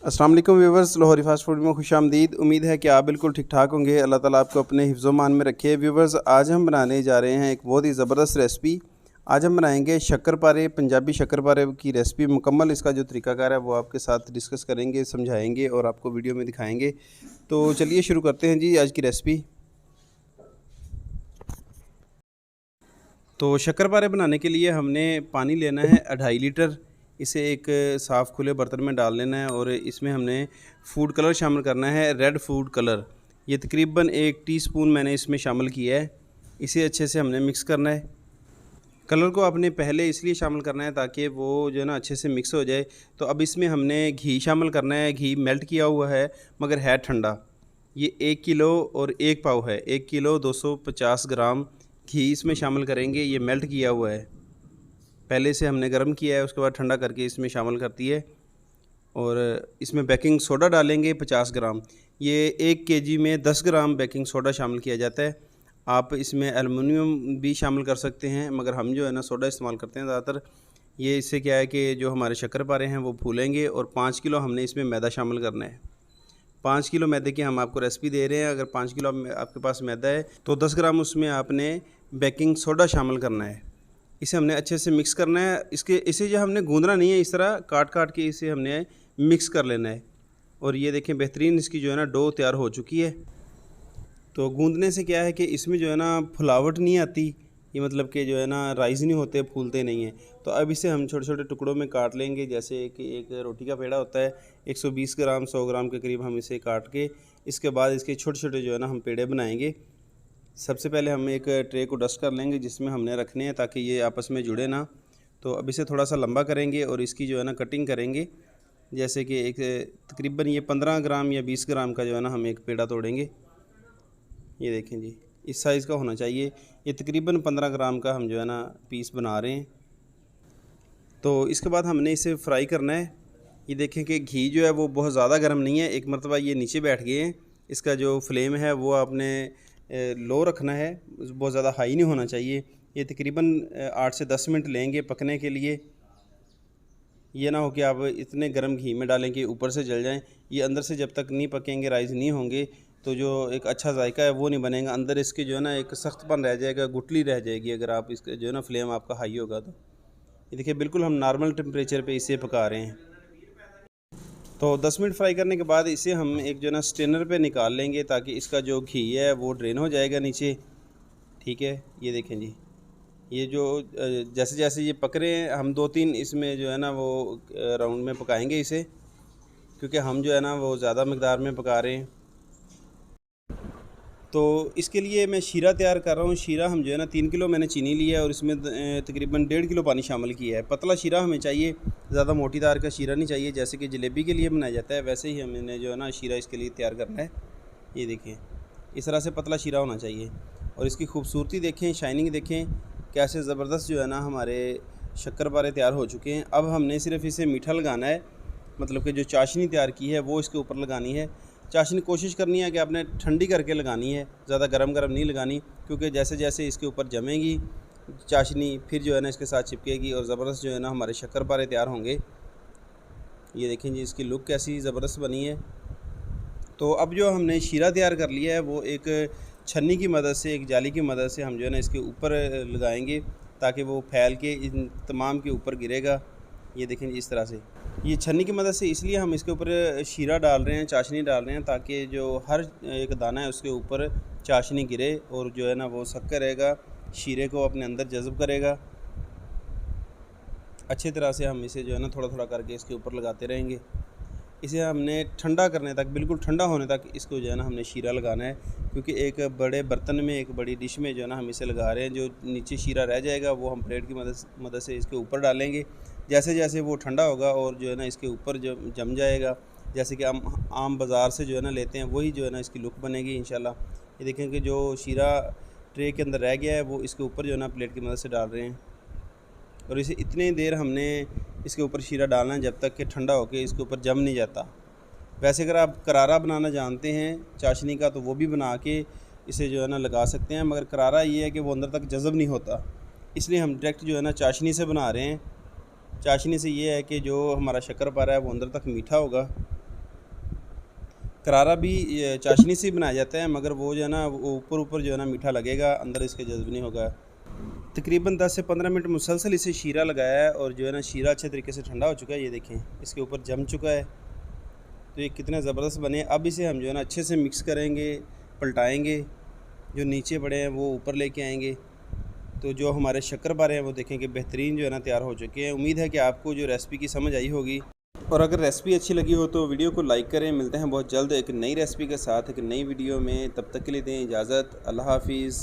अस्सलाम वालेकुम viewers, Lahori fast food में खुशामदीद। उम्मीद है कि आप बिल्कुल ठीक ठाक होंगे। अल्लाह ताला आपको अपने हिफ्ज़-ओ-मान में रखे। व्यूवर्स, आज हम बनाने जा रहे हैं एक बहुत ही ज़बरदस्त रेसिपी। आज हम बनाएंगे शक्करपारे, पंजाबी शक्करपारे की रेसिपी। मुकम्मल इसका जो तरीकाकार है वो आपके साथ डिस्कस करेंगे, समझाएंगे और आपको वीडियो में दिखाएंगे। तो चलिए शुरू करते हैं जी आज की रेसिपी। तो शक्करपारे बनाने के लिए हमने पानी लेना है 2.5 लीटर। इसे एक साफ़ खुले बर्तन में डाल लेना है और इसमें हमने फूड कलर शामिल करना है, रेड फूड कलर। ये तकरीबन 1 टीस्पून मैंने इसमें शामिल किया है। इसे अच्छे से हमने मिक्स करना है। कलर को आपने पहले इसलिए शामिल करना है ताकि वो जो है ना अच्छे से मिक्स हो जाए। तो अब इसमें हमने घी शामिल करना है। घी मेल्ट किया हुआ है मगर है ठंडा। ये 1 किलो और 1 पाव है। 1 किलो 250 ग्राम घी इसमें शामिल करेंगे। ये मेल्ट किया हुआ है, पहले से हमने गर्म किया है, उसके बाद ठंडा करके इसमें शामिल करती है। और इसमें बेकिंग सोडा डालेंगे 50 ग्राम। ये 1 केजी में 10 ग्राम बेकिंग सोडा शामिल किया जाता है। आप इसमें एलुमिनियम भी शामिल कर सकते हैं मगर हम जो है ना सोडा इस्तेमाल करते हैं ज़्यादातर। ये इससे क्या है कि जो हमारे शक्करपारे हैं वो फूलेंगे। और 5 किलो हमने इसमें मैदा शामिल करना है। 5 किलो मैदे की हम आपको रेसिपी दे रहे हैं। अगर 5 किलो आपके पास मैदा है तो 10 ग्राम उसमें आपने बेकिंग सोडा शामिल करना है। इसे हमने अच्छे से मिक्स करना है। इसे जो हमने गूंदना नहीं है, इस तरह काट काट के इसे हमने मिक्स कर लेना है। और ये देखें बेहतरीन इसकी जो है ना डो तैयार हो चुकी है। तो गूंदने से क्या है कि इसमें जो है ना फुलावट नहीं आती। ये मतलब कि जो है ना राइस नहीं होते, फूलते नहीं हैं। तो अब इसे हम छोटे छोटे टुकड़ों में काट लेंगे, जैसे कि एक रोटी का पेड़ा होता है। 120 ग्राम 100 ग्राम के करीब हम इसे काट के इसके बाद इसके छोटे छोटे जो है ना हम पेड़े बनाएंगे। सबसे पहले हम एक ट्रे को डस्ट कर लेंगे जिसमें हमने रखने हैं ताकि ये आपस में जुड़े ना। तो अब इसे थोड़ा सा लंबा करेंगे और इसकी जो है ना कटिंग करेंगे। जैसे कि एक तकरीबन ये 15 ग्राम या 20 ग्राम का जो है ना हम एक पेड़ा तोड़ेंगे। ये देखें जी, इस साइज़ का होना चाहिए। ये तकरीबन 15 ग्राम का हम जो है ना पीस बना रहे हैं। तो इसके बाद हमने इसे फ्राई करना है। ये देखें कि घी जो है वो बहुत ज़्यादा गर्म नहीं है। एक मरतबा ये नीचे बैठ गए हैं। इसका जो फ्लेम है वो आपने लो रखना है, बहुत ज़्यादा हाई नहीं होना चाहिए। ये तकरीबन 8 से 10 मिनट लेंगे पकने के लिए। ये ना हो कि आप इतने गर्म घी में डालें कि ऊपर से जल जाएं। ये अंदर से जब तक नहीं पकेंगे, राइस नहीं होंगे, तो जो एक अच्छा जायका है वो नहीं बनेगा। अंदर इसके जो है ना एक सख्तपन रह जाएगा, गुठली रह जाएगी अगर आप इसका जो है ना फ्लेम आपका हाई होगा तो। ये देखिए बिल्कुल हम नॉर्मल टेम्परेचर पे इसे पका रहे हैं। तो 10 मिनट फ्राई करने के बाद इसे हम एक जो है ना स्ट्रेनर पे निकाल लेंगे ताकि इसका जो घी है वो ड्रेन हो जाएगा नीचे। ठीक है, ये देखें जी, ये जो जैसे जैसे ये पक रहे हैं हम 2-3 इसमें जो है ना वो राउंड में पकाएंगे इसे, क्योंकि हम जो है ना वो ज़्यादा मकदार में पका रहे हैं। तो इसके लिए मैं शीरा तैयार कर रहा हूँ। शीरा हम जो है ना 3 किलो मैंने चीनी लिया है और इसमें तकरीबन 1.5 किलो पानी शामिल किया है। पतला शीरा हमें चाहिए, ज़्यादा मोटी तार का शीरा नहीं चाहिए। जैसे कि जलेबी के लिए बनाया जाता है वैसे ही हमने जो है ना शीरा इसके लिए तैयार करना है। ये देखें, इस तरह से पतला शीरा होना चाहिए। और इसकी खूबसूरती देखें, शाइनिंग देखें, कैसे ज़बरदस्त जो है ना हमारे शक्करपारे तैयार हो चुके हैं। अब हमने सिर्फ इसे मीठा लगाना है, मतलब कि जो चाशनी तैयार की है वो इसके ऊपर लगानी है। चाशनी कोशिश करनी है कि आपने ठंडी करके लगानी है, ज़्यादा गरम गरम नहीं लगानी, क्योंकि जैसे जैसे इसके ऊपर जमेगी चाशनी फिर जो है ना इसके साथ चिपकेगी और ज़बरदस्त जो है ना हमारे शक्करपारे तैयार होंगे। ये देखें जी, इसकी लुक कैसी ज़बरदस्त बनी है। तो अब जो हमने शीरा तैयार कर लिया है वो एक छन्नी की मदद से, एक जाली की मदद से हम जो है ना इसके ऊपर लगाएंगे ताकि वो फैल के इन तमाम के ऊपर गिरेगा। ये देखें इस तरह से, ये छन्नी की मदद से इसलिए हम इसके ऊपर शीरा डाल रहे हैं, चाशनी डाल रहे हैं, ताकि जो हर एक दाना है उसके ऊपर चाशनी गिरे और जो है ना वो शक्कर रहेगा, शीरे को अपने अंदर जज़ब करेगा। अच्छी तरह से हम इसे जो है ना थोड़ा थोड़ा करके इसके ऊपर लगाते रहेंगे। इसे हमने ठंडा करने तक, बिल्कुल ठंडा होने तक इसको जो है ना हमने शीरा लगाना है, क्योंकि एक बड़े बर्तन में, एक बड़ी डिश में जो है ना हम इसे लगा रहे हैं। जो नीचे शीरा रह जाएगा वो हम प्लेट की मदद से इसके ऊपर डालेंगे। जैसे जैसे वो ठंडा होगा और जो है ना इसके ऊपर जम जाएगा, जैसे कि हम आम बाज़ार से जो है ना लेते हैं, वही जो है ना इसकी लुक बनेगी इंशाल्लाह। ये देखें कि जो शीरा ट्रे के अंदर रह गया है वो इसके ऊपर जो है ना प्लेट की मदद से डाल रहे हैं। और इसे इतनी देर हमने इसके ऊपर शीरा डालना है जब तक कि ठंडा होकर इसके ऊपर जम नहीं जाता। वैसे अगर आप करारा बनाना जानते हैं चाशनी का तो वो भी बना के इसे जो है ना लगा सकते हैं, मगर करारा ये है कि वो अंदर तक जज़ब नहीं होता, इसलिए हम डायरेक्ट जो है ना चाशनी से बना रहे हैं। चाशनी से ये है कि जो हमारा शक्करपारा है वो अंदर तक मीठा होगा करारा भी चाशनी से ही बनाया जाता है, मगर वो जो है ना वो ऊपर ऊपर जो है ना मीठा लगेगा, अंदर इसके जज्ब नहीं होगा। तकरीबन 10 से 15 मिनट मुसलसल इसे शीरा लगाया है और जो है ना शीरा अच्छे तरीके से ठंडा हो चुका है। ये देखें इसके ऊपर जम चुका है। तो ये कितने ज़बरदस्त बने। अब इसे हम जो है ना अच्छे से मिक्स करेंगे, पलटाएंगे, जो नीचे पड़े हैं वो ऊपर लेके आएंगे। तो जो हमारे शक्करपारे हैं वो देखें कि बेहतरीन जो है ना तैयार हो चुके हैं। उम्मीद है कि आपको जो रेसिपी की समझ आई होगी, और अगर रेसिपी अच्छी लगी हो तो वीडियो को लाइक करें। मिलते हैं बहुत जल्द एक नई रेसिपी के साथ एक नई वीडियो में, तब तक के लिए दें इजाज़त। अल्लाह हाफिज़।